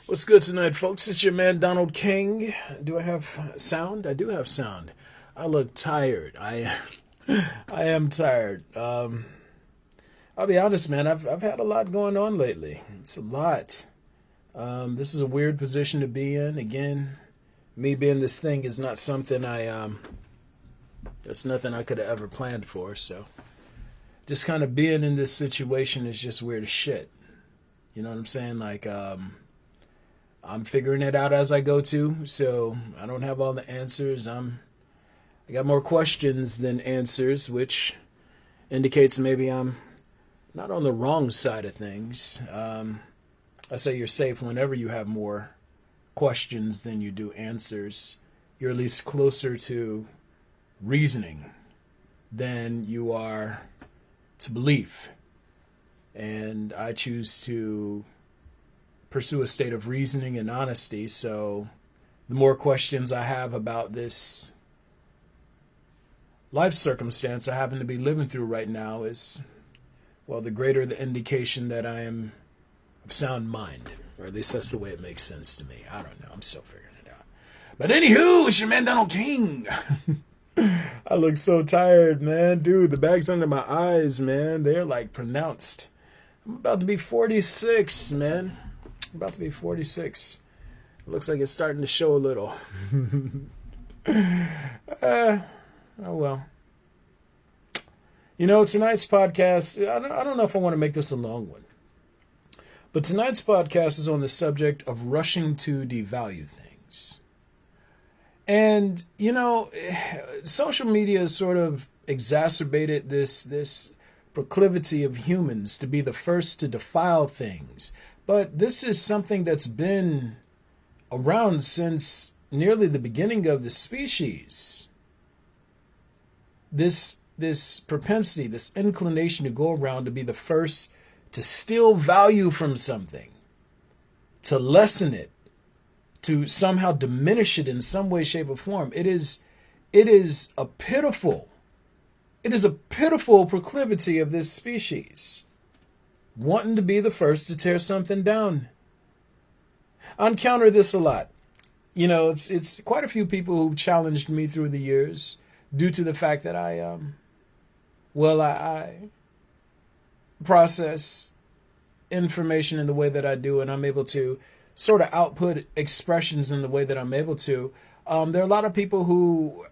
What's good tonight, folks? It's your man Donald King. Do I have sound? I do have sound. I look tired. I am tired. I'll be honest, man. I've had a lot going on lately. It's a lot. This is a weird position to be in. Again, me being this thing is not something it's nothing I could have ever planned for. So, just kind of being in this situation is just weird as shit. You know what I'm saying? Like, I'm figuring it out as I go to, so I don't have all the answers. I got more questions than answers, which indicates maybe I'm not on the wrong side of things. I say you're safe whenever you have more questions than you do answers. You're at least closer to reasoning than you are to belief. And I choose to pursue a state of reasoning and honesty. So the more questions I have about this life circumstance I happen to be living through right now is, well, the greater the indication that I am of sound mind. Or at least that's the way it makes sense to me. I don't know. I'm still figuring it out. But anywho, it's your man Donald King. I look so tired, man. Dude, the bags under my eyes, man, they're like pronounced. I'm about to be 46, man. About to be 46. It looks like it's starting to show a little. Oh well. You know, tonight's podcast, I don't know if I want to make this a long one. But tonight's podcast is on the subject of rushing to devalue things. And, you know, social media has sort of exacerbated this proclivity of humans to be the first to defile things. But this is something that's been around since nearly the beginning of the species. This propensity, this inclination to go around to be the first to steal value from something, to lessen it, to somehow diminish it in some way, shape, or form. It is a pitiful proclivity of this species. Wanting to be the first to tear something down. I encounter this a lot. You know, it's quite a few people who've challenged me through the years due to the fact that I process information in the way that I do, and I'm able to sort of output expressions in the way that I'm able to. There are a lot of people who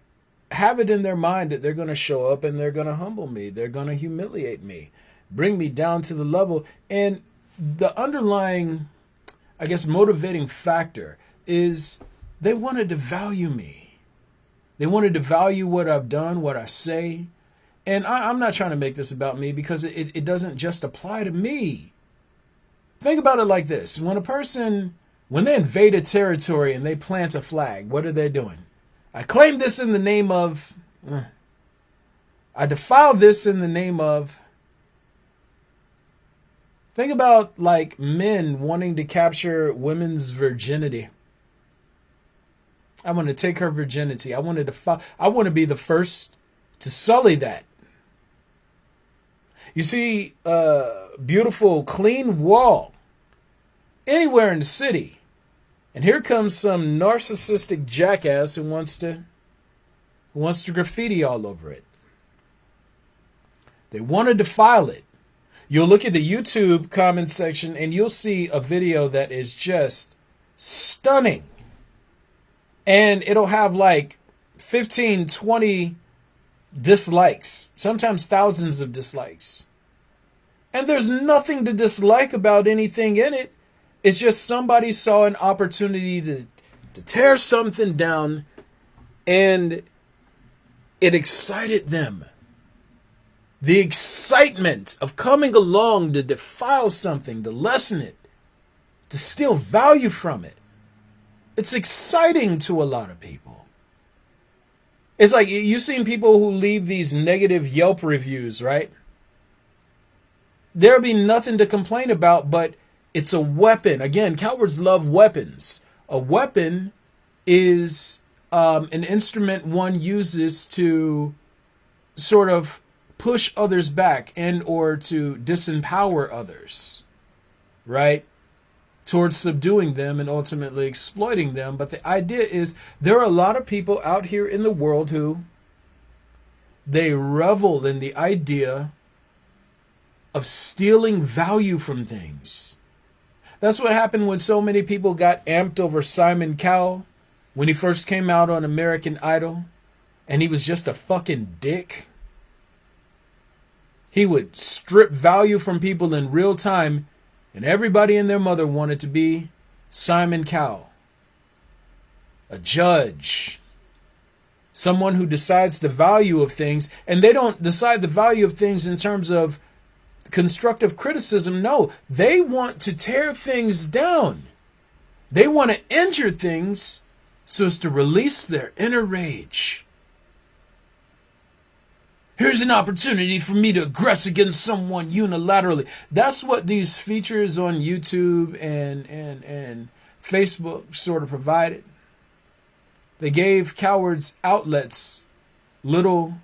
have it in their mind that they're going to show up and they're going to humble me. They're going to humiliate me, bring me down to the level. And the underlying, I guess, motivating factor is they want to devalue me. They want to devalue what I've done, what I say. And I'm not trying to make this about me because it doesn't just apply to me. Think about it like this. When they invade a territory and they plant a flag, what are they doing? I claim this in the name of, I defile this in the name of. Think about like men wanting to capture women's virginity. I want to take her virginity. I want to be the first to sully that. You see a beautiful, clean wall anywhere in the city, and here comes some narcissistic jackass who wants to graffiti all over it. They want to defile it. You'll look at the YouTube comment section and you'll see a video that is just stunning. And it'll have like 15, 20 dislikes, sometimes thousands of dislikes. And there's nothing to dislike about anything in it. It's just somebody saw an opportunity to tear something down and it excited them. The excitement of coming along to defile something, to lessen it, to steal value from it. It's exciting to a lot of people. It's like you've seen people who leave these negative Yelp reviews, right? There'll be nothing to complain about, but it's a weapon. Again, cowards love weapons. A weapon is an instrument one uses to sort of push others back and or to disempower others, right? towards subduing them and ultimately exploiting them. But the idea is there are a lot of people out here in the world who they revel in the idea of stealing value from things. That's what happened when so many people got amped over Simon Cowell when he first came out on American Idol, and he was just a fucking dick. He would strip value from people in real time, and everybody and their mother wanted to be Simon Cowell. A judge. Someone who decides the value of things, and they don't decide the value of things in terms of constructive criticism. No, they want to tear things down. They want to injure things so as to release their inner rage. Here's an opportunity for me to aggress against someone unilaterally. That's what these features on YouTube and Facebook sort of provided. They gave cowards outlets, little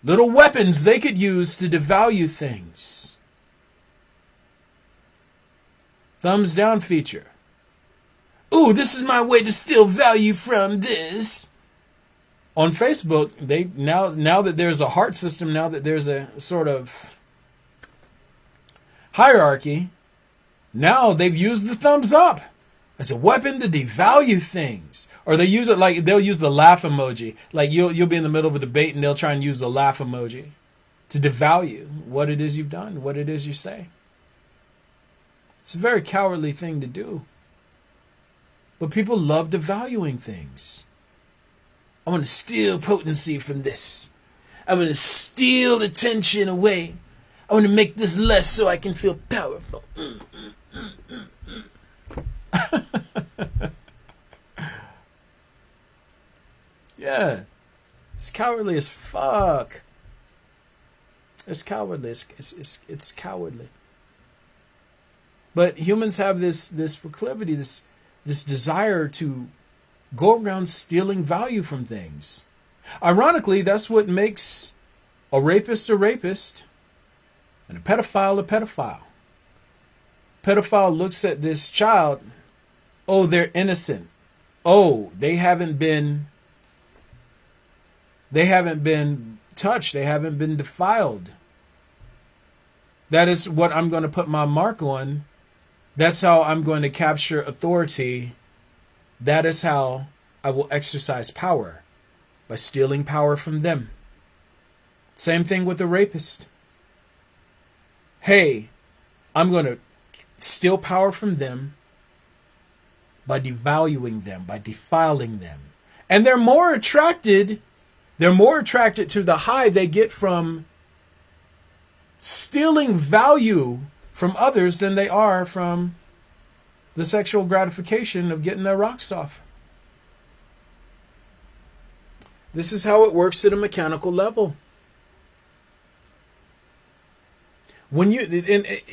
weapons they could use to devalue things. Thumbs down feature. Ooh, this is my way to steal value from this. On Facebook, they now that there's a heart system, now that there's a sort of hierarchy, now they've used the thumbs up as a weapon to devalue things. Or they use it like they'll use the laugh emoji. Like you'll be in the middle of a debate and they'll try and use the laugh emoji to devalue what it is you've done, what it is you say. It's a very cowardly thing to do. But people love devaluing things. I want to steal potency from this. I want to steal attention away. I want to make this less so I can feel powerful. Yeah. It's cowardly as fuck. It's cowardly. It's cowardly. But humans have this proclivity, this desire to go around stealing value from things. Ironically, that's what makes a rapist and a pedophile. Pedophile looks at this child. Oh, they're innocent. Oh, they haven't been touched. They haven't been defiled. That is what I'm going to put my mark on. That's how I'm going to capture authority. That is how I will exercise power, by stealing power from them. Same thing with the rapist. Hey, I'm going to steal power from them by devaluing them, by defiling them. And they're more attracted to the high they get from stealing value from others than they are from the sexual gratification of getting their rocks off. This is how it works at a mechanical level. And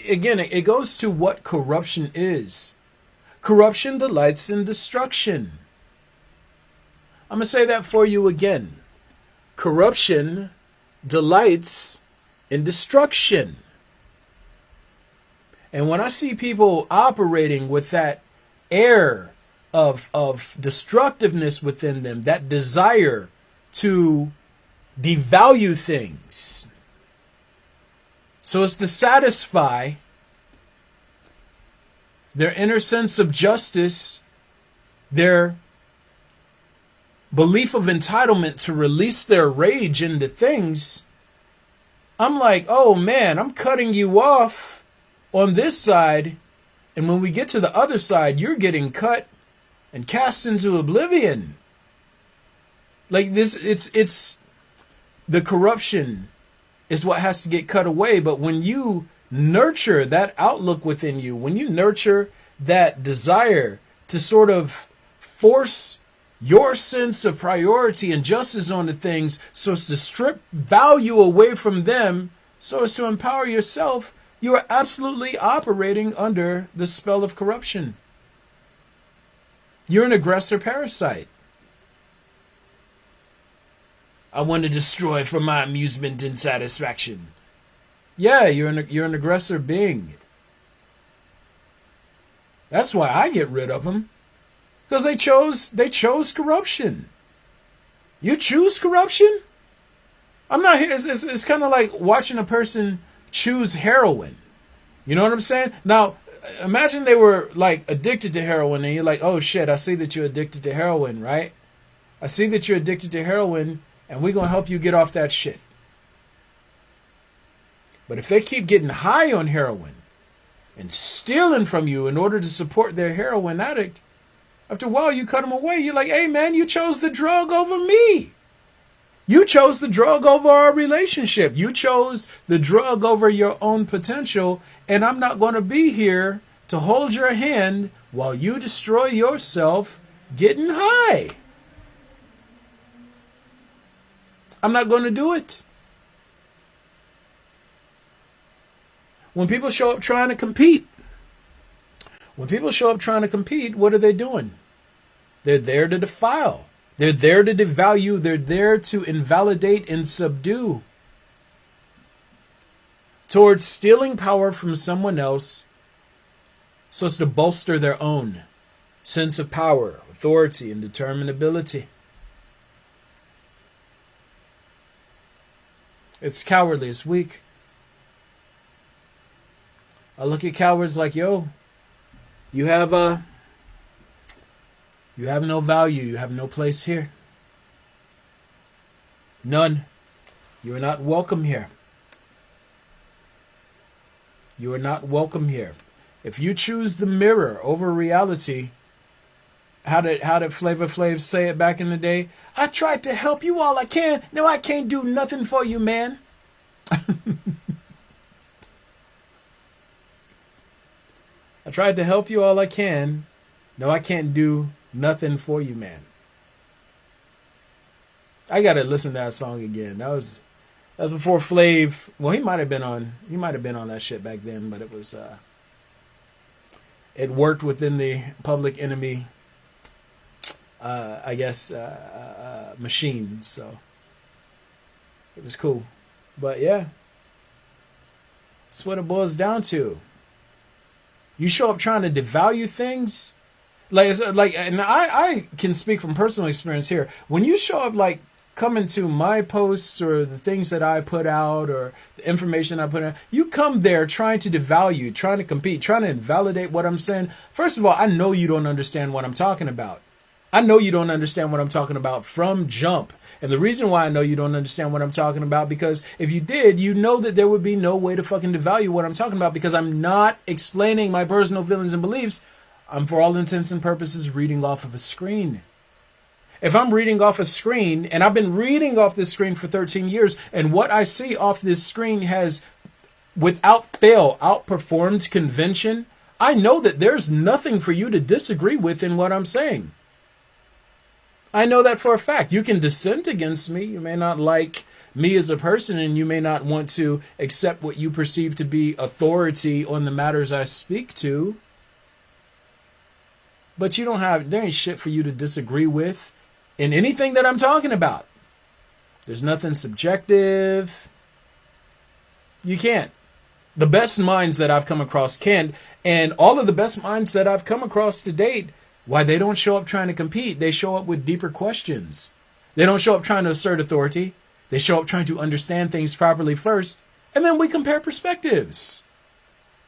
again, it goes to what corruption is. Corruption delights in destruction. I'm going to say that for you again. Corruption delights in destruction. And when I see people operating with that air of destructiveness within them, that desire to devalue things so as to satisfy their inner sense of justice, their belief of entitlement to release their rage into things, I'm like, oh man, I'm cutting you off on this side, and when we get to the other side, you're getting cut and cast into oblivion. Like this, it's the corruption is what has to get cut away. But when you nurture that outlook within you, when you nurture that desire to sort of force your sense of priority and justice onto things so as to strip value away from them, so as to empower yourself, you are absolutely operating under the spell of corruption. You're an aggressor parasite. I want to destroy for my amusement and satisfaction. Yeah, you're an aggressor being. That's why I get rid of them. Because they chose corruption. You choose corruption? I'm not here. It's kind of like watching a person choose heroin. You know what I'm saying? Now, imagine they were like addicted to heroin and you're like, oh shit, I see that you're addicted to heroin, right? I see that you're addicted to heroin and we're going to help you get off that shit. But if they keep getting high on heroin and stealing from you in order to support their heroin addict, after a while you cut them away. You're like, hey man, you chose the drug over me. You chose the drug over our relationship. You chose the drug over your own potential. And I'm not going to be here to hold your hand while you destroy yourself getting high. I'm not going to do it. When people show up trying to compete, what are they doing? They're there to defile. They're there to devalue. They're there to invalidate and subdue. Towards stealing power from someone else so as to bolster their own sense of power, authority, and determinability. It's cowardly. It's weak. I look at cowards like, yo, you have no value. You have no place here. None. You are not welcome here. You are not welcome here. If you choose the mirror over reality, how did Flavor Flav say it back in the day? I tried to help you all I can. No, I can't do nothing for you, man. I tried to help you all I can. No, I can't do nothing for you, man. I gotta listen to that song again. That was before Flav. Well, he might have been on that shit back then, but it was it worked within the Public Enemy machine, so it was cool. But yeah, that's what it boils down to. You show up trying to devalue things, and I can speak from personal experience here. When you show up like coming to my posts or the things that I put out or the information I put out, you come there trying to devalue, trying to compete, trying to invalidate what I'm saying. First of all, I know you don't understand what I'm talking about. I know you don't understand what I'm talking about from jump. And the reason why I know you don't understand what I'm talking about, because if you did, you know that there would be no way to fucking devalue what I'm talking about, because I'm not explaining my personal feelings and beliefs. I'm, for all intents and purposes, reading off of a screen. If I'm reading off a screen, and I've been reading off this screen for 13 years, and what I see off this screen has, without fail, outperformed convention, I know that there's nothing for you to disagree with in what I'm saying. I know that for a fact. You can dissent against me. You may not like me as a person, and you may not want to accept what you perceive to be authority on the matters I speak to. But there ain't shit for you to disagree with in anything that I'm talking about. There's nothing subjective. You can't. The best minds that I've come across can't. And all of the best minds that I've come across to date, why they don't show up trying to compete. They show up with deeper questions. They don't show up trying to assert authority. They show up trying to understand things properly first, and then we compare perspectives.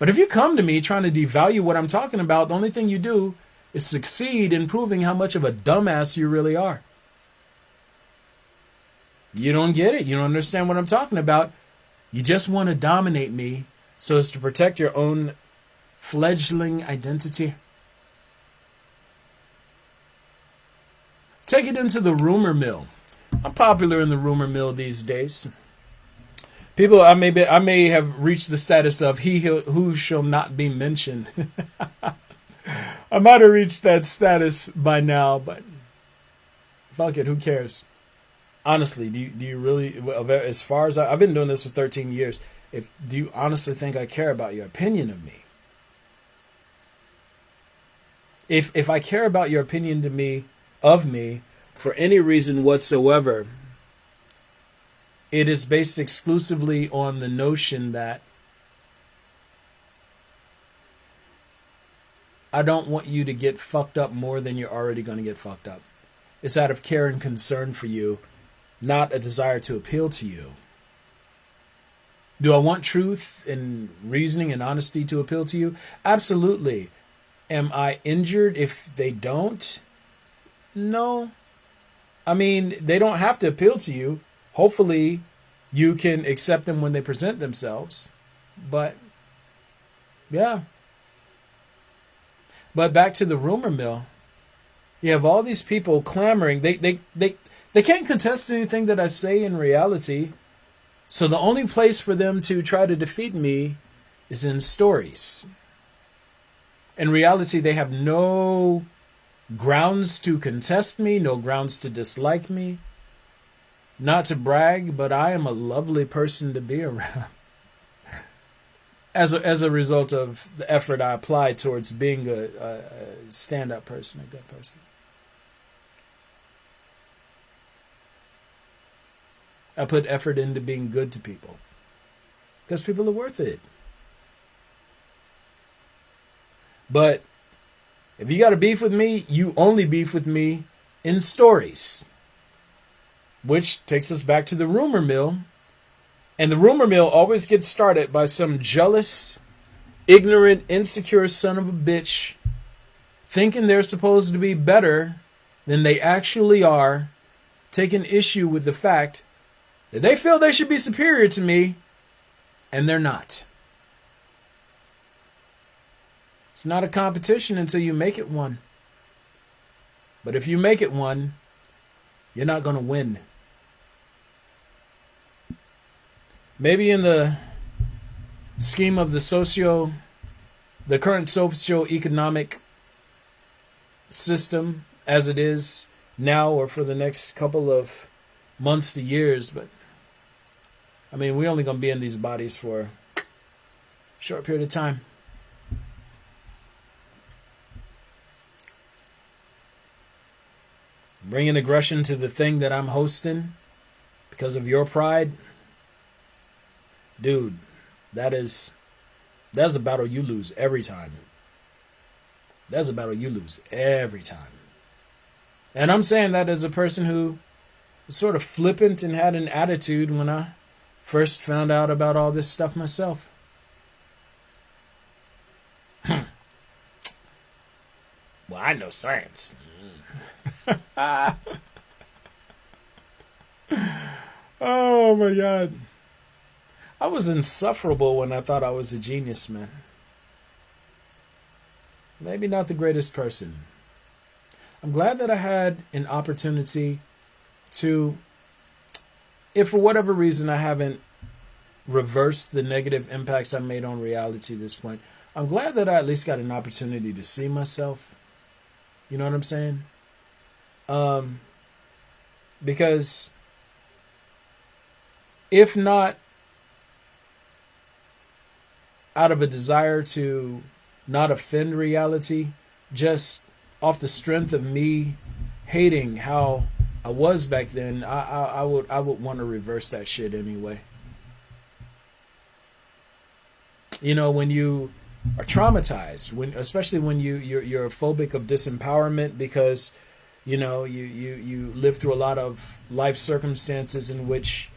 But if you come to me trying to devalue what I'm talking about, the only thing you do is succeed in proving how much of a dumbass you really are. You don't get it. You don't understand what I'm talking about. You just want to dominate me so as to protect your own fledgling identity. Take it into the rumor mill. I'm popular in the rumor mill these days. People, I may have reached the status of he who shall not be mentioned. I might have reached that status by now, but fuck it, who cares? Honestly, do you really, as far as I've been doing this for 13 years, do you honestly think I care about your opinion of me? If I care about your opinion of me for any reason whatsoever, it is based exclusively on the notion that I don't want you to get fucked up more than you're already going to get fucked up. It's out of care and concern for you, not a desire to appeal to you. Do I want truth and reasoning and honesty to appeal to you? Absolutely. Am I injured if they don't? No. I mean, they don't have to appeal to you. Hopefully, you can accept them when they present themselves. But, yeah. But back to the rumor mill. You have all these people clamoring. They can't contest anything that I say in reality. So the only place for them to try to defeat me is in stories. In reality, they have no grounds to contest me, no grounds to dislike me. Not to brag, but I am a lovely person to be around. As a result of the effort I apply towards being a stand-up person, a good person. I put effort into being good to people. Because people are worth it. But if you got a beef with me, you only beef with me in stories. Which takes us back to the rumor mill. And the rumor mill always gets started by some jealous, ignorant, insecure son of a bitch thinking they're supposed to be better than they actually are, taking issue with the fact that they feel they should be superior to me, and they're not. It's not a competition until you make it one. But if you make it one, you're not going to win. Maybe in the scheme of the current socio-economic system as it is now or for the next couple of months to years, but I mean, we're only going to be in these bodies for a short period of time. Bringing aggression to the thing that I'm hosting because of your pride. Dude, that's a battle you lose every time. That's a battle you lose every time. And I'm saying that as a person who was sort of flippant and had an attitude when I first found out about all this stuff myself. Well, I know science. Oh my God. I was insufferable when I thought I was a genius, man. Maybe not the greatest person. I'm glad that I had an opportunity to, if for whatever reason I haven't reversed the negative impacts I made on reality at this point, I'm glad that I at least got an opportunity to see myself. You know what I'm saying? Because if not out of a desire to not offend reality, just off the strength of me hating how I was back then, I would want to reverse that shit anyway. You know, when you are traumatized, especially when you're phobic of disempowerment because you know you live through a lot of life circumstances in which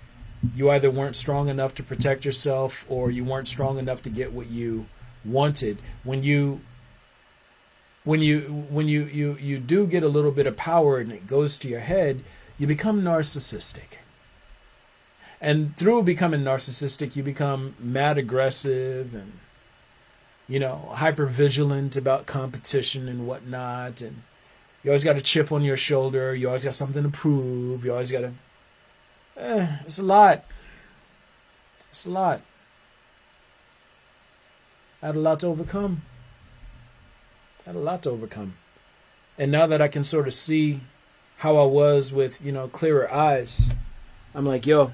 you either weren't strong enough to protect yourself or you weren't strong enough to get what you wanted. When you do get a little bit of power and it goes to your head, you become narcissistic. And through becoming narcissistic, you become mad aggressive and, you know, hyper vigilant about competition and whatnot. And you always got a chip on your shoulder. You always got something to prove. You always got to... it's a lot. It's a lot. I had a lot to overcome. And now that I can sort of see how I was with, you know, clearer eyes, I'm like, yo,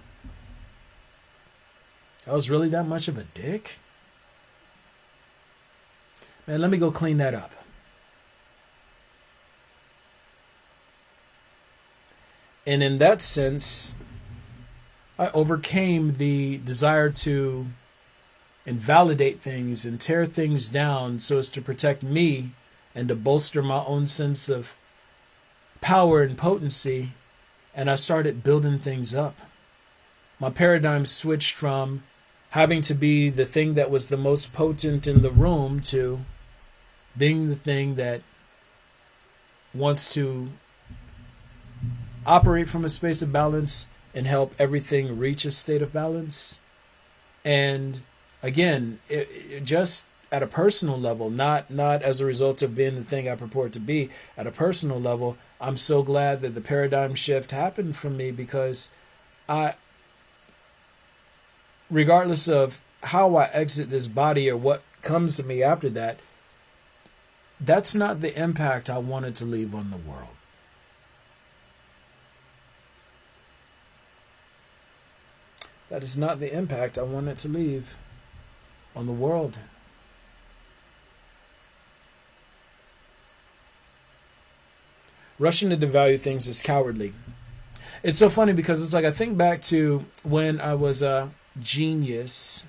I was really that much of a dick? Man, let me go clean that up. And in that sense, I overcame the desire to invalidate things and tear things down so as to protect me and to bolster my own sense of power and potency. And I started building things up. My paradigm switched from having to be the thing that was the most potent in the room to being the thing that wants to operate from a space of balance and help everything reach a state of balance. And again, it just at a personal level, not as a result of being the thing I purport to be. At a personal level, I'm so glad that the paradigm shift happened for me, because regardless of how I exit this body or what comes to me after that, that's not the impact I wanted to leave on the world. That is not the impact I wanted to leave on the world. Rushing to devalue things is cowardly. It's so funny because it's like I think back to when I was a genius,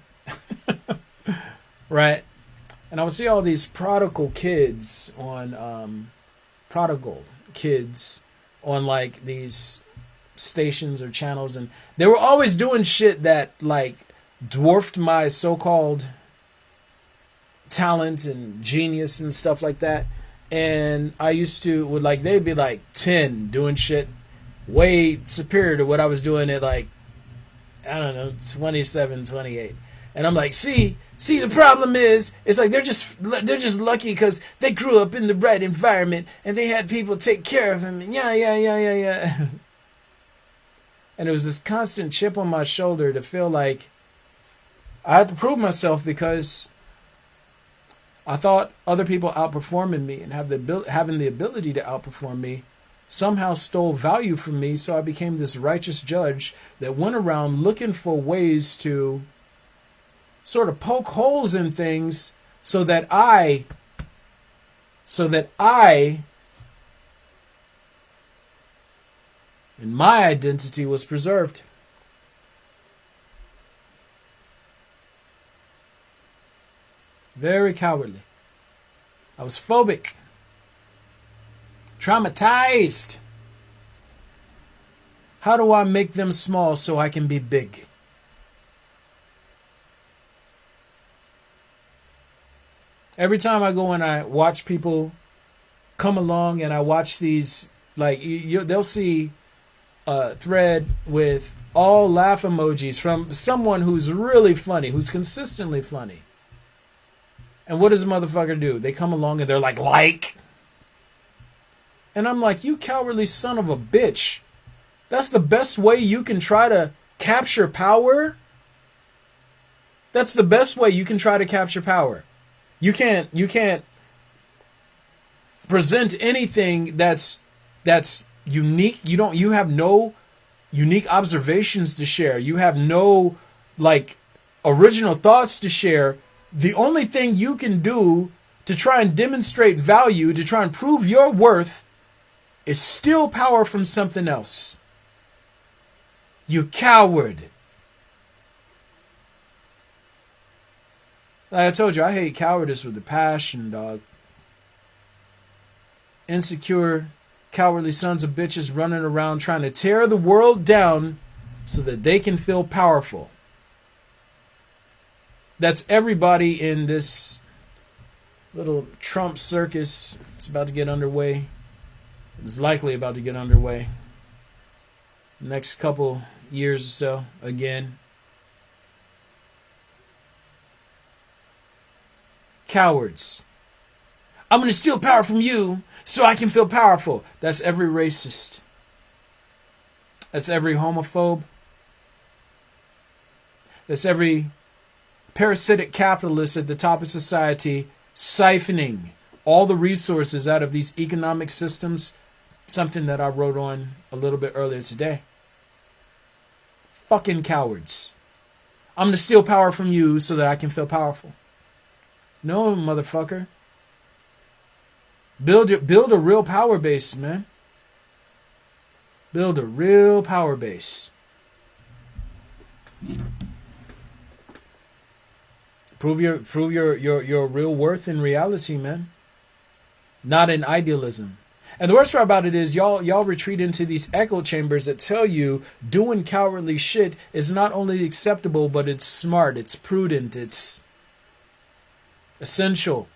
right? And I would see all these prodigal kids on like these stations or channels, and they were always doing shit that like dwarfed my so-called talent and genius and stuff like that. And I used to they'd be like 10 doing shit way superior to what I was doing at like, I don't know, 27, 28. And I'm like, see, the problem is, it's like they're just lucky because they grew up in the right environment and they had people take care of them. And yeah. And it was this constant chip on my shoulder to feel like I had to prove myself, because I thought other people outperforming me and having the ability to outperform me somehow stole value from me. So I became this righteous judge that went around looking for ways to sort of poke holes in things so that I and my identity was preserved. Very cowardly. I was phobic. Traumatized. How do I make them small so I can be big? Every time I go and I watch people come along and I watch these, like, they'll see a thread with all laugh emojis from someone who's really funny, who's consistently funny. And what does a motherfucker do? They come along and they're like. And I'm like, you cowardly son of a bitch. That's the best way you can try to capture power? That's the best way you can try to capture power. You can't present anything that's unique. You have no unique observations to share. You have no like original thoughts to share. The only thing you can do to try and demonstrate value, to try and prove your worth, is steal power from something else. You coward. Like I told you, I hate cowardice with a passion, dog. Insecure, cowardly sons of bitches running around trying to tear the world down so that they can feel powerful. That's everybody in this little Trump circus. It's about to get underway. It's likely about to get underway. Next couple years or so, again. Cowards. I'm going to steal power from you so I can feel powerful. That's every racist. That's every homophobe. That's every parasitic capitalist at the top of society siphoning all the resources out of these economic systems. Something that I wrote on a little bit earlier today. Fucking cowards. I'm going to steal power from you so that I can feel powerful. No, motherfucker. Build a real power base, man. Build a real power base. Prove your real worth in reality, man. not in idealism. And the worst part about it is y'all retreat into these echo chambers that tell you doing cowardly shit is not only acceptable, but it's smart, it's prudent, it's essential.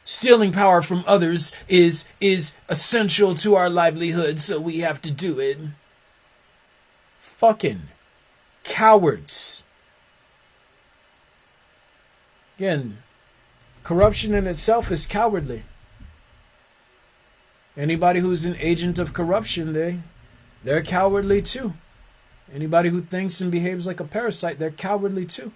Stealing power from others is essential to our livelihood, so we have to do it. Fucking cowards. Again, corruption in itself is cowardly. Anybody who's an agent of corruption, they're cowardly too. Anybody who thinks and behaves like a parasite, they're cowardly too.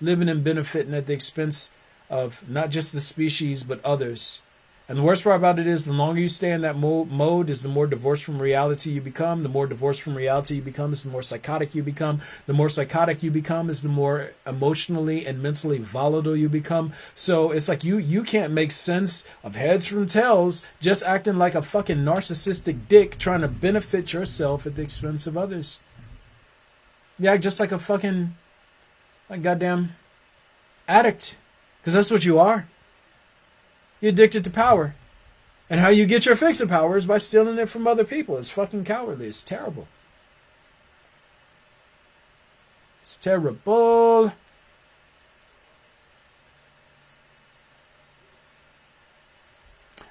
Living and benefiting at the expense of not just the species, but others. And the worst part about it is the longer you stay in that mode is the more divorced from reality you become. The more divorced from reality you become is the more psychotic you become. The more psychotic you become is the more emotionally and mentally volatile you become. So it's like you can't make sense of heads from tails, just acting like a fucking narcissistic dick trying to benefit yourself at the expense of others. You act just like a fucking goddamn addict. Because that's what you are. You're addicted to power. And how you get your fix of power is by stealing it from other people. It's fucking cowardly. It's terrible. It's terrible.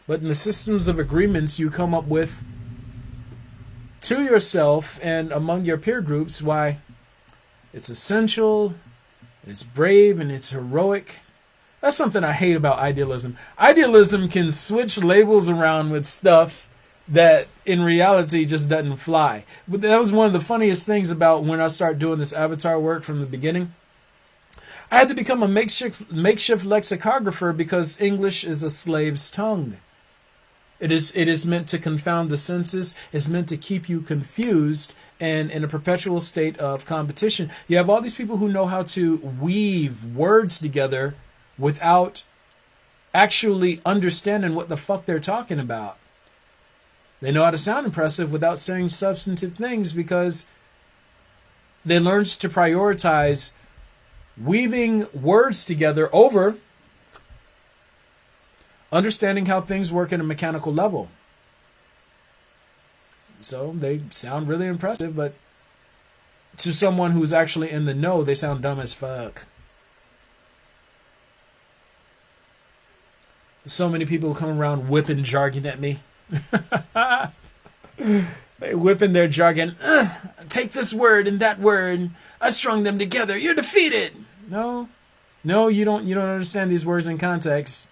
But in the systems of agreements you come up with to yourself and among your peer groups, why it's essential, and it's brave, and it's heroic. That's something I hate about idealism. Idealism can switch labels around with stuff that in reality just doesn't fly. But that was one of the funniest things about when I started doing this avatar work from the beginning. I had to become a makeshift lexicographer because English is a slave's tongue. It is meant to confound the senses. It's meant to keep you confused and in a perpetual state of competition. You have all these people who know how to weave words together without actually understanding what the fuck they're talking about. They know how to sound impressive without saying substantive things because they learned to prioritize weaving words together over understanding how things work at a mechanical level. So they sound really impressive, but to someone who's actually in the know, they sound dumb as fuck. So many people come around whipping jargon at me. They whipping their jargon. Take this word and that word. I strung them together. You're defeated. No, you don't understand these words in context.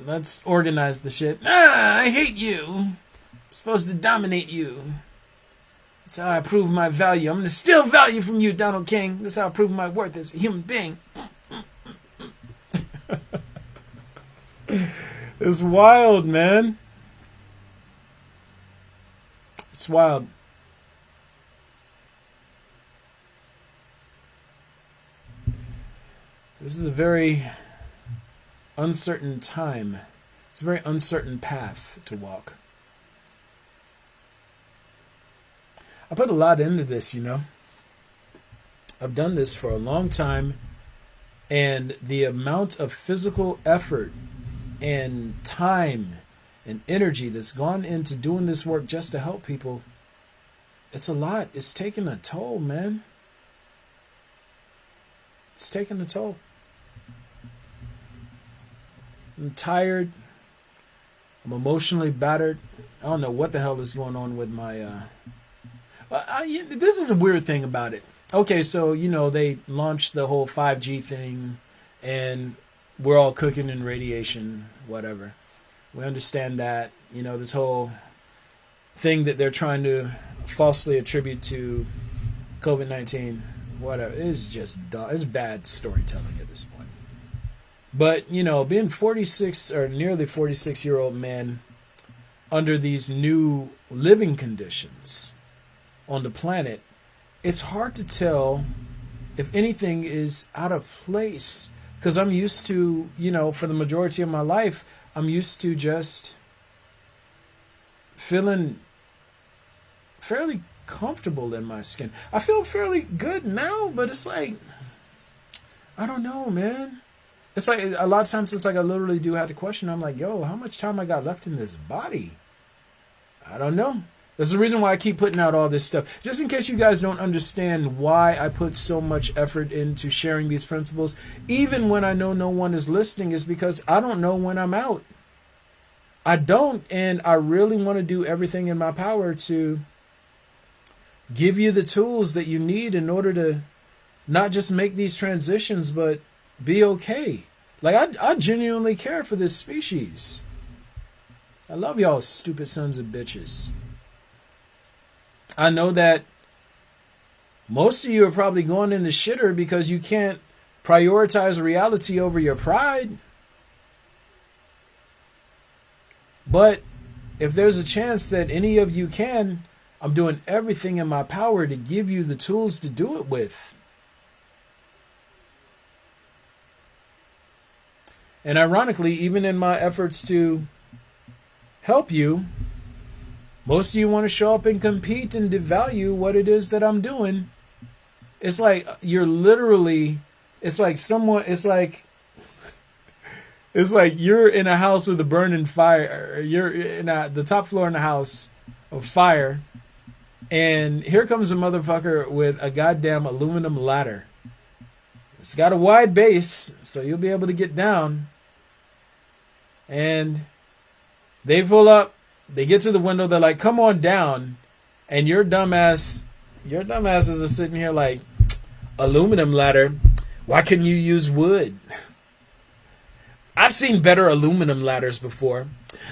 Let's organize the shit. I hate you. I'm supposed to dominate you. That's how I prove my value. I'm going to steal value from you, Donald King. That's how I prove my worth as a human being. It's wild, man. It's wild. This is a very uncertain time. It's a very uncertain path to walk. I put a lot into this, you know. I've done this for a long time, and the amount of physical effort and time and energy that's gone into doing this work just to help people, it's a lot. It's taking a toll, man. It's taking a toll. I'm tired. I'm emotionally battered. I don't know what the hell is going on with my... this is a weird thing about it. Okay, so, you know, they launched the whole 5G thing, and we're all cooking in radiation, whatever. We understand that, you know, this whole thing that they're trying to falsely attribute to COVID-19, whatever, is just dumb. It's bad storytelling at this point. But, you know, being 46 or nearly 46-year-old men under these new living conditions on the planet, it's hard to tell if anything is out of place. Because I'm used to, you know, for the majority of my life, I'm used to just feeling fairly comfortable in my skin. I feel fairly good now, but it's like, I don't know, man. It's like a lot of times it's like I literally do have to question. I'm like, yo, how much time I got left in this body? I don't know. That's the reason why I keep putting out all this stuff. Just in case you guys don't understand why I put so much effort into sharing these principles, even when I know no one is listening, is because I don't know when I'm out. I don't, and I really want to do everything in my power to give you the tools that you need in order to not just make these transitions, but be okay. Like, I genuinely care for this species. I love y'all stupid sons of bitches. I know that most of you are probably going in the shitter because you can't prioritize reality over your pride. But if there's a chance that any of you can, I'm doing everything in my power to give you the tools to do it with. And ironically, even in my efforts to help you, most of you want to show up and compete and devalue what it is that I'm doing. It's like you're literally, it's like you're in a house with a burning fire. You're in the top floor in the house of fire. And here comes a motherfucker with a goddamn aluminum ladder. It's got a wide base, so you'll be able to get down. And they pull up, they get to the window, they're like, come on down. And your dumbasses are sitting here like, aluminum ladder, why couldn't you use wood? I've seen better aluminum ladders before.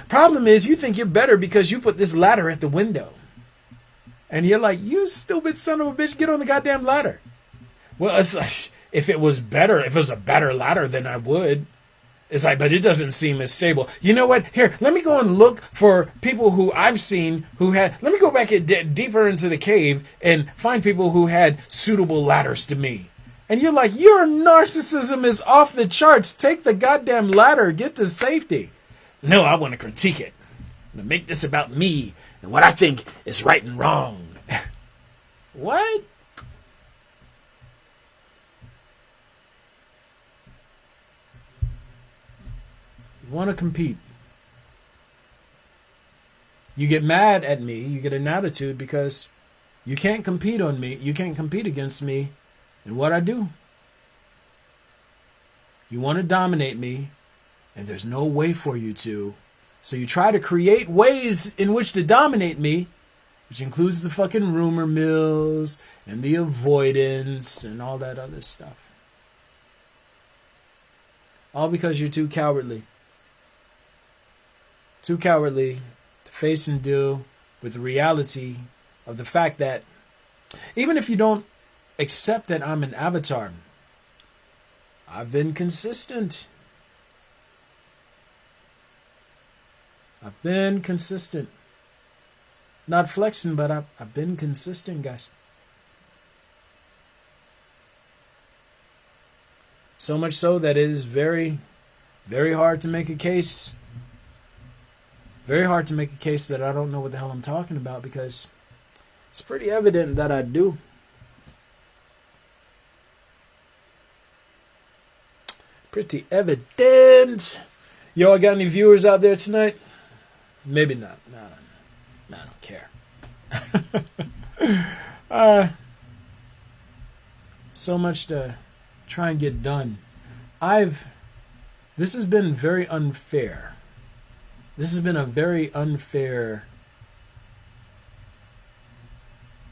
Problem is, you think you're better because you put this ladder at the window. And you're like, you stupid son of a bitch, get on the goddamn ladder. Well, it's like, if it was a better ladder, then I would. It's like, but it doesn't seem as stable. You know what? Here, let me go and look for people who I've seen who had, let me go back deeper into the cave and find people who had suitable ladders to me. And you're like, your narcissism is off the charts. Take the goddamn ladder. Get to safety. No, I want to critique it. I'm going to make this about me and what I think is right and wrong. What? You want to compete. You get mad at me. You get an attitude because you can't compete on me. You can't compete against me in what I do. You want to dominate me, and there's no way for you to. So you try to create ways in which to dominate me, which includes the fucking rumor mills and the avoidance and all that other stuff. All because you're too cowardly. Too cowardly to face and deal with the reality of the fact that even if you don't accept that I'm an avatar, I've been consistent. I've been consistent. Not flexing, but I've been consistent, guys. So much so that it is very, very hard to make a case. Very hard to make a case that I don't know what the hell I'm talking about, because it's pretty evident that I do. Pretty evident. Yo, I got any viewers out there tonight? Maybe not. No, I don't care. So much to try and get done. This has been very unfair. This has been a very unfair,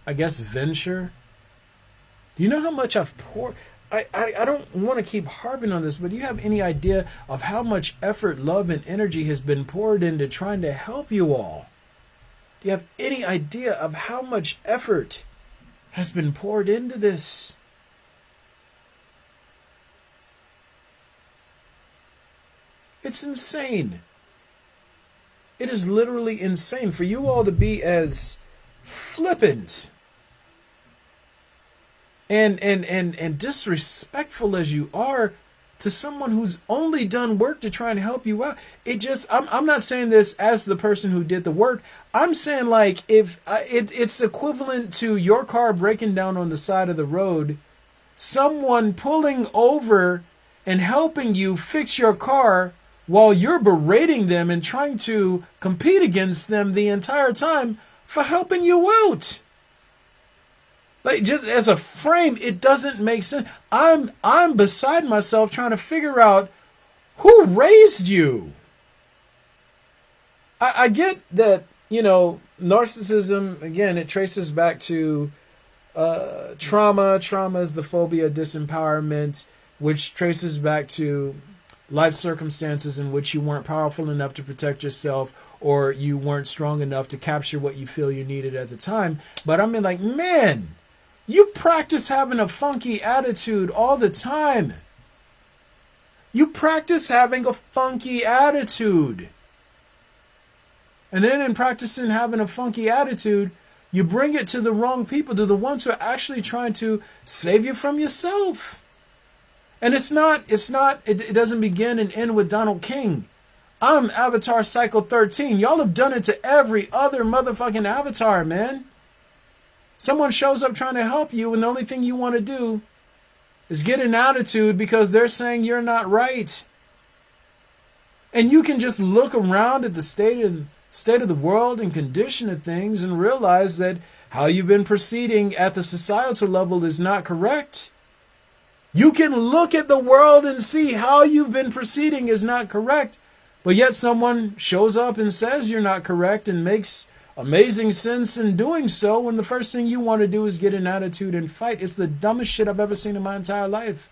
I guess, venture. Do you know how much I've poured? I don't want to keep harping on this, but do you have any idea of how much effort, love, and energy has been poured into trying to help you all? Do you have any idea of how much effort has been poured into this? It's insane. It is literally insane for you all to be as flippant and disrespectful as you are to someone who's only done work to try and help you out. I'm not saying this as the person who did the work. I'm saying, like, if it's equivalent to your car breaking down on the side of the road, someone pulling over and helping you fix your car while you're berating them and trying to compete against them the entire time for helping you out. Like, just as a frame, it doesn't make sense. I'm beside myself trying to figure out who raised you. I get that, narcissism, again, it traces back to trauma. Trauma is the phobia, disempowerment, which traces back to life circumstances in which you weren't powerful enough to protect yourself, or you weren't strong enough to capture what you feel you needed at the time. But I mean, like, man, you practice having a funky attitude all the time. You practice having a funky attitude. And then in practicing having a funky attitude, you bring it to the wrong people, to the ones who are actually trying to save you from yourself. And it doesn't begin and end with Donald King. I'm Avatar Cycle 13. Y'all have done it to every other motherfucking avatar, man. Someone shows up trying to help you, and the only thing you want to do is get an attitude because they're saying you're not right. And you can just look around at the state of the world and condition of things and realize that how you've been proceeding at the societal level is not correct. You can look at the world and see how you've been proceeding is not correct, but yet someone shows up and says you're not correct and makes amazing sense in doing so when the first thing you want to do is get an attitude and fight. It's the dumbest shit I've ever seen in my entire life.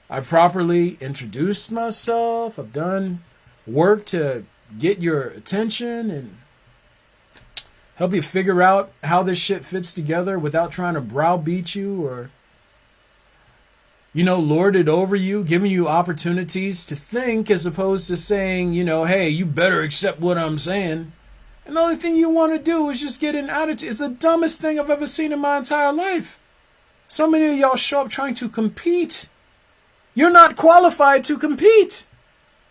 I've properly introduced myself. I've done work to get your attention and help you figure out how this shit fits together without trying to browbeat you or, lord it over you, giving you opportunities to think as opposed to saying, hey, you better accept what I'm saying. And the only thing you want to do is just get an attitude. It's the dumbest thing I've ever seen in my entire life. So many of y'all show up trying to compete. You're not qualified to compete.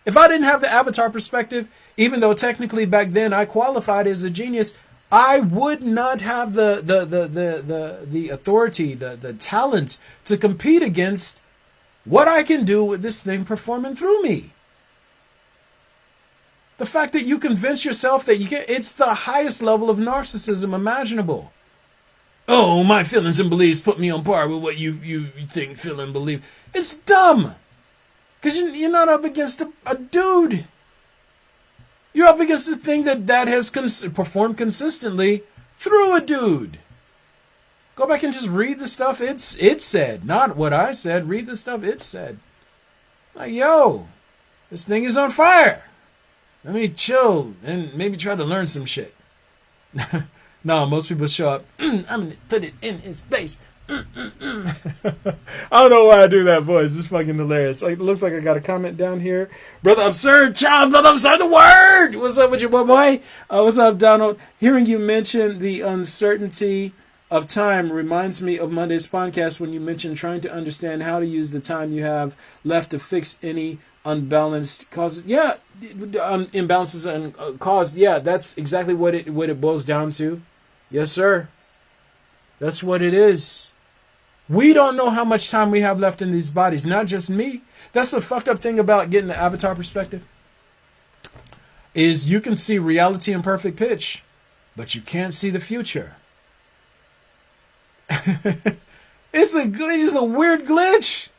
If I didn't have the avatar perspective, even though technically back then I qualified as a genius, I would not have the authority, the talent to compete against what I can do with this thing performing through me. The fact that you convince yourself that you can, it's the highest level of narcissism imaginable. Oh, my feelings and beliefs put me on par with what you think, feel, and believe. It's dumb. Because you're not up against a dude. You're up against a thing that has performed consistently through a dude. Go back and just read the stuff it said. Not what I said. Read the stuff it said. Like, yo, this thing is on fire. Let me chill and maybe try to learn some shit. No, most people show up. I'm going to put it in his face. I don't know why I do that voice. It's fucking hilarious. Like, it looks like I got a comment down here. Brother Absurd, child, brother Absurd, the word! What's up with you, boy? What's up, Donald? Hearing you mention the uncertainty of time reminds me of Monday's podcast when you mentioned trying to understand how to use the time you have left to fix any unbalanced causes. Yeah, imbalances and caused. Yeah, that's exactly what it boils down to. Yes, sir. That's what it is. We don't know how much time we have left in these bodies. Not just me. That's the fucked up thing about getting the avatar perspective. Is you can see reality in perfect pitch, but you can't see the future. It's a glitch. It's a weird glitch.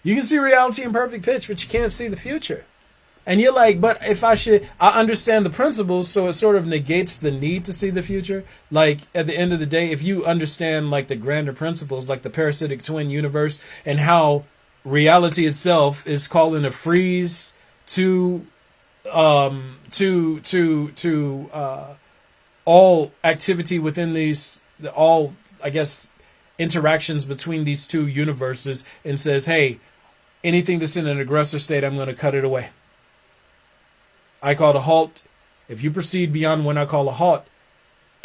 You can see reality in perfect pitch, but you can't see the future. And you're like, but I understand the principles, so it sort of negates the need to see the future. Like, at the end of the day, if you understand, like, the grander principles, like the parasitic twin universe, and how reality itself is calling a freeze to all activity within these, all, I guess, interactions between these two universes, and says, hey, anything that's in an aggressor state, I'm going to cut it away. I call a halt. If you proceed beyond when I call a halt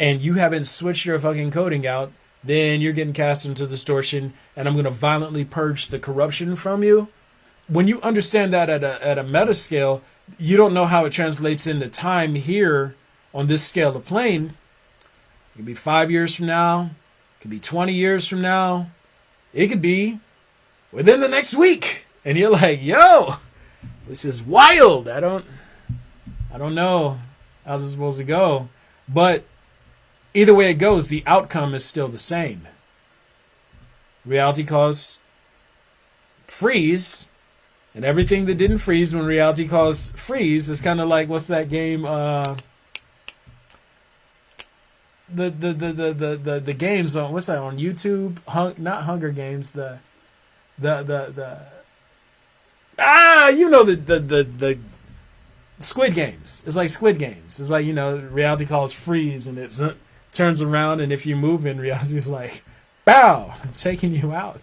and you haven't switched your fucking coding out, then you're getting cast into distortion and I'm going to violently purge the corruption from you. When you understand that at a meta scale, you don't know how it translates into time here on this scale of plane. It could be 5 years from now. It could be 20 years from now. It could be within the next week. And you're like, yo, this is wild. I don't know how this is supposed to go. But either way it goes, the outcome is still the same. Reality calls freeze, and everything that didn't freeze when reality calls freeze is kind of like, what's that game? The games on, what's that on YouTube? Not Hunger Games. The Squid Games. It's like Squid Games. It's like, reality calls freeze and it turns around, and if you move in, reality is like, bow, I'm taking you out.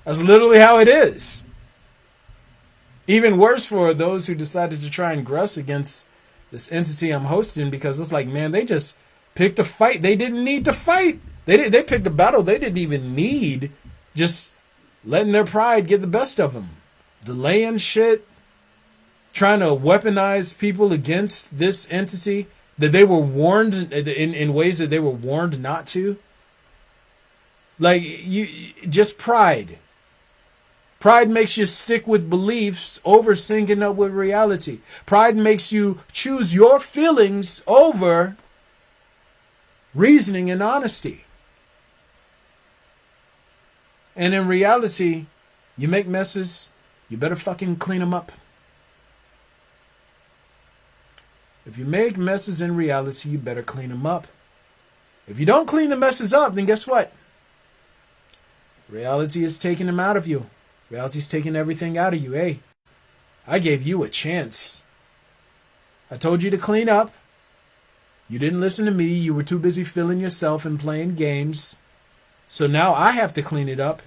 That's literally how it is. Even worse for those who decided to try and grudge against this entity I'm hosting, because it's like, man, they just picked a fight they didn't need to fight. They picked a battle they didn't even need, just letting their pride get the best of them. Delaying shit, trying to weaponize people against this entity that they were warned in ways that they were warned not to. Like, just pride. Pride makes you stick with beliefs over syncing up with reality. Pride makes you choose your feelings over reasoning and honesty. And in reality, you make messes, you better fucking clean them up. If you make messes in reality, you better clean them up. If you don't clean the messes up, then guess what? Reality is taking them out of you. Reality's taking everything out of you. Hey, I gave you a chance. I told you to clean up. You didn't listen to me. You were too busy feeling yourself and playing games. So now I have to clean it up.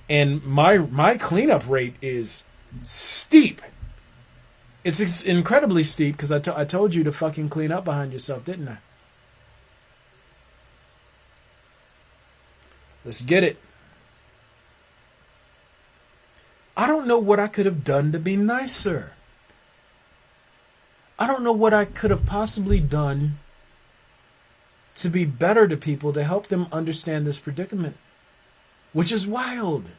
And my cleanup rate is steep. It's incredibly steep because I told you to fucking clean up behind yourself, didn't I? Let's get it. I don't know what I could have done to be nicer. I don't know what I could have possibly done to be better to people, to help them understand this predicament, which is wild.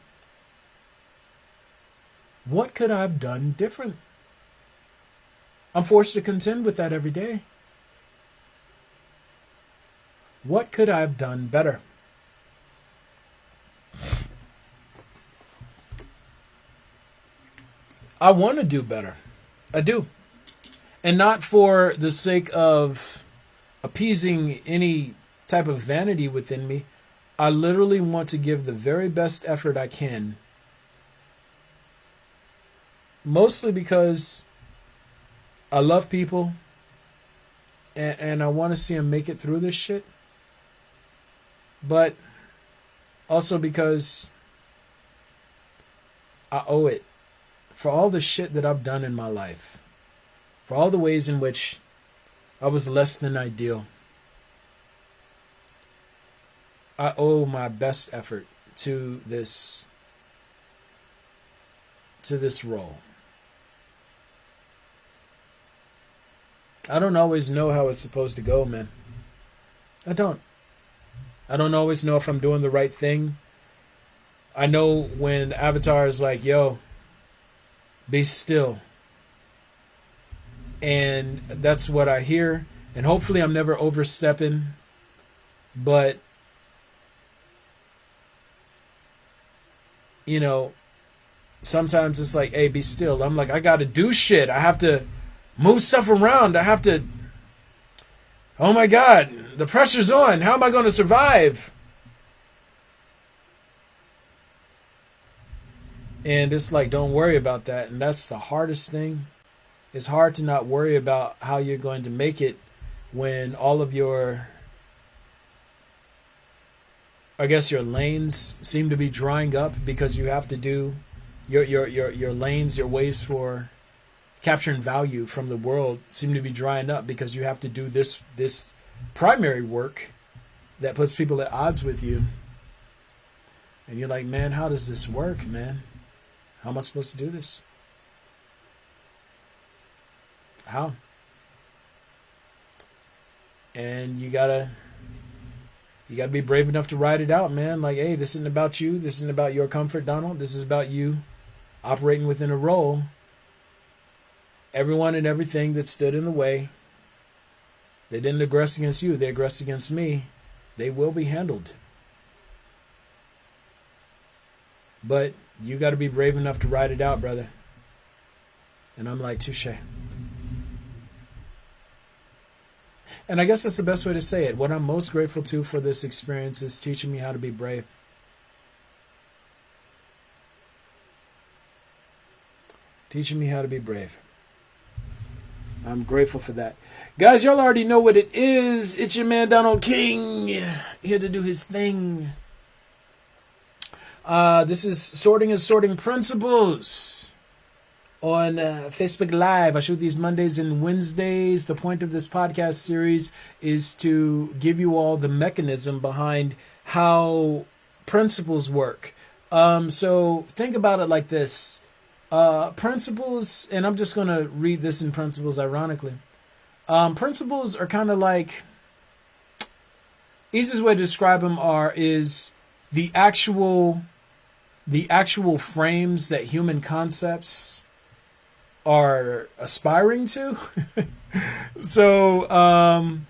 What could I have done different? I'm forced to contend with that every day. What could I have done better? I want to do better. I do. And not for the sake of appeasing any type of vanity within me. I literally want to give the very best effort I can. Mostly because I love people and I want to see them make it through this shit. But also because I owe it. For all the shit that I've done in my life. For all the ways in which I was less than ideal. I owe my best effort to this role. I don't always know how it's supposed to go, man. I don't always know if I'm doing the right thing. I know when Avatar is like, yo, be still. And that's what I hear. And hopefully I'm never overstepping. But, sometimes it's like, hey, be still. I'm like, I got to do shit. I have to move stuff around. I have to, oh my God, the pressure's on. How am I going to survive? And it's like, don't worry about that. And that's the hardest thing. It's hard to not worry about how you're going to make it when all of your, I guess your lanes seem to be drying up because you have to do your lanes, your ways for capturing value from the world seem to be drying up because you have to do this primary work that puts people at odds with you. And you're like, man, how does this work, man? How am I supposed to do this? How? And you gotta You got to be brave enough to ride it out, man. Like, hey, this isn't about you. This isn't about your comfort, Donald. This is about you operating within a role. Everyone and everything that stood in the way, they didn't aggress against you. They aggressed against me. They will be handled. But you got to be brave enough to ride it out, brother. And I'm like, touche. And I guess that's the best way to say it. What I'm most grateful to for this experience is teaching me how to be brave. Teaching me how to be brave. I'm grateful for that. Guys, y'all already know what it is. It's your man, Donald King, here to do his thing. This is Sorting and Sorting Principles on Facebook Live. I shoot these Mondays and Wednesdays. The point of this podcast series is to give you all the mechanism behind how principles work. So think about it like this. Principles, and I'm just going to read this in principles ironically. Principles are kind of like, easiest way to describe them is the actual frames that human concepts are aspiring to. So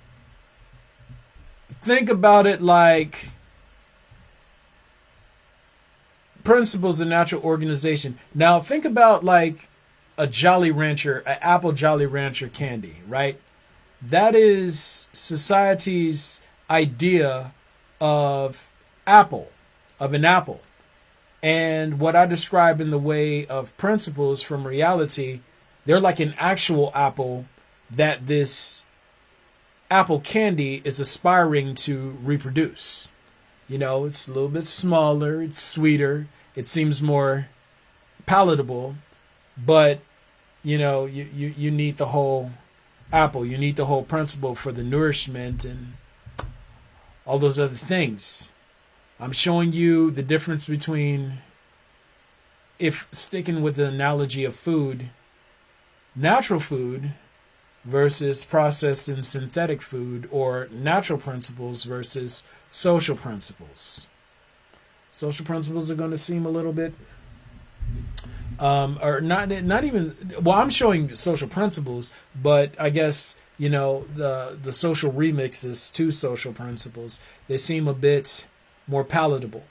think about it like principles of natural organization. Now think about like a Jolly Rancher, an apple Jolly Rancher candy, right? That is society's idea of an apple. And what I describe in the way of principles from reality, they're like an actual apple that this apple candy is aspiring to reproduce. You know, it's a little bit smaller, it's sweeter, it seems more palatable, but you know, you need the whole apple, you need the whole principle for the nourishment and all those other things. I'm showing you the difference between, if sticking with the analogy of food, natural food versus processed and synthetic food, or natural principles versus social principles. Social principles are going to seem a little bit, or not even, well, I'm showing social principles, but I guess, you know, the social remixes to social principles, they seem a bit more palatable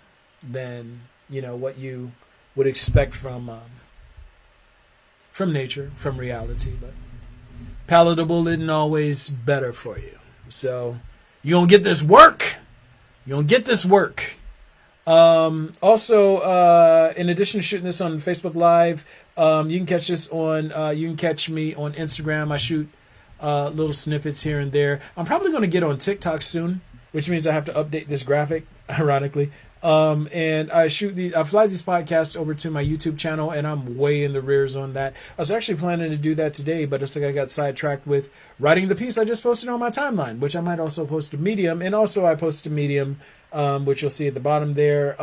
than, you know, what you would expect from nature, from reality. But palatable isn't always better for you. So you gonna get this work. You gonna get this work. Also, in addition to shooting this on Facebook Live, you can catch this on. You can catch me on Instagram. I shoot little snippets here and there. I'm probably gonna get on TikTok soon, which means I have to update this graphic, ironically. And I fly these podcasts over to my YouTube channel, and I'm way in the rears on that. I was actually planning to do that today, but it's like I got sidetracked with writing the piece I just posted on my timeline, which I might also post to Medium. And also I post to Medium, which you'll see at the bottom there.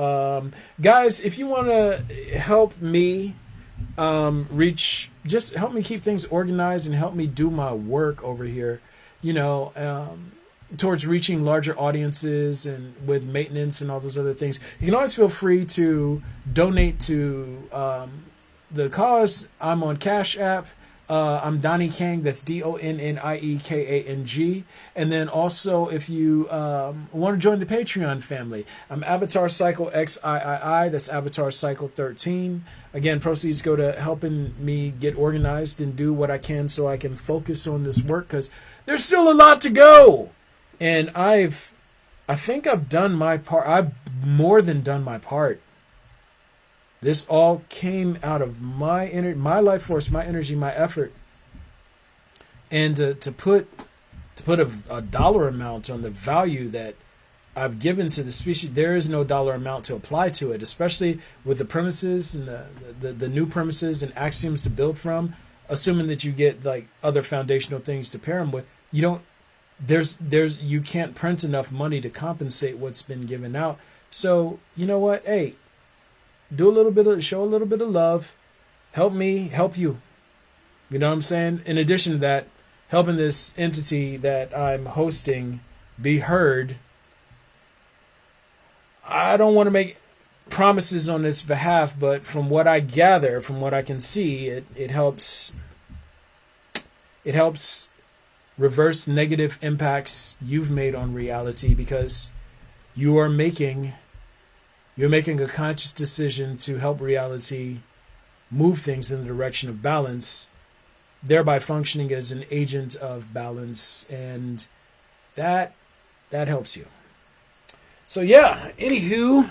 Guys, if you want to help me just help me keep things organized and help me do my work over here, you know, towards reaching larger audiences and with maintenance and all those other things, you can always feel free to donate to the cause. I'm on Cash App. I'm Donnie Kang. That's DonnieKang. And then also, if you want to join the Patreon family, I'm Avatar Cycle XIII. That's Avatar Cycle 13. Again, proceeds go to helping me get organized and do what I can so I can focus on this work, because there's still a lot to go. And I think I've done my part. I've more than done my part. This all came out of my life force, my energy, my effort. And to put a dollar amount on the value that I've given to the species, there is no dollar amount to apply to it, especially with the premises and the new premises and axioms to build from, assuming that you get like other foundational things to pair them with. You can't print enough money to compensate what's been given out. So you know what? Hey, show a little bit of love, help me, help you. You know what I'm saying? In addition to that, helping this entity that I'm hosting be heard I don't want to make promises on its behalf, but from what I gather, from what I can see, it helps reverse negative impacts you've made on reality, because you're making a conscious decision to help reality move things in the direction of balance, thereby functioning as an agent of balance, and that helps you. So yeah, anywho,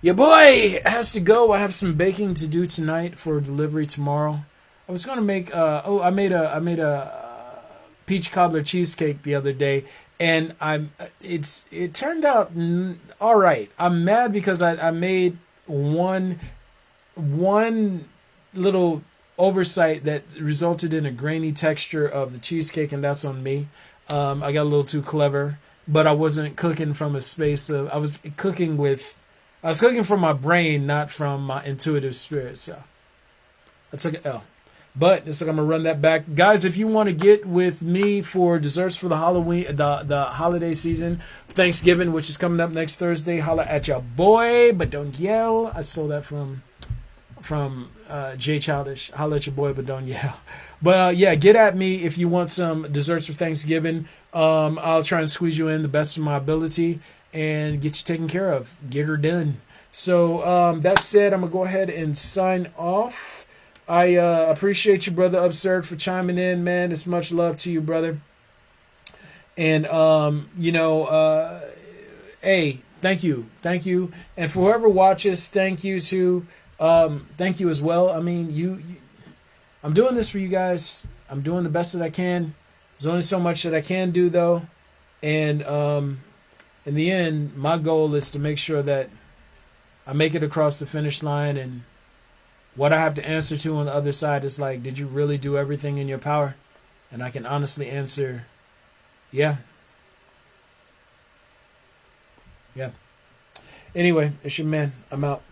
your boy has to go. I have some baking to do tonight for delivery tomorrow. I was gonna make I made a peach cobbler cheesecake the other day, and it turned out all right. I'm mad because I made one little oversight that resulted in a grainy texture of the cheesecake, and that's on me. I got a little too clever, but I wasn't cooking from a space of, I was cooking from my brain, not from my intuitive spirit. So I took an L. But it's like I'm gonna run that back, guys. If you want to get with me for desserts for the Halloween, the holiday season, Thanksgiving, which is coming up next Thursday, holla at your boy, but don't yell. I stole that from Jay Childish. Holla at your boy, but don't yell. But yeah, get at me if you want some desserts for Thanksgiving. I'll try and squeeze you in the best of my ability and get you taken care of. Get her done. So that said, I'm gonna go ahead and sign off. I appreciate you, brother Absurd, for chiming in, man. It's much love to you, brother. And hey, thank you, and for whoever watches, thank you too. Thank you as well. I mean, I'm doing this for you guys. I'm doing the best that I can. There's only so much that I can do, though, and in the end, my goal is to make sure that I make it across the finish line, and what I have to answer to on the other side is like, did you really do everything in your power? And I can honestly answer, yeah. Yeah. Anyway, it's your man. I'm out.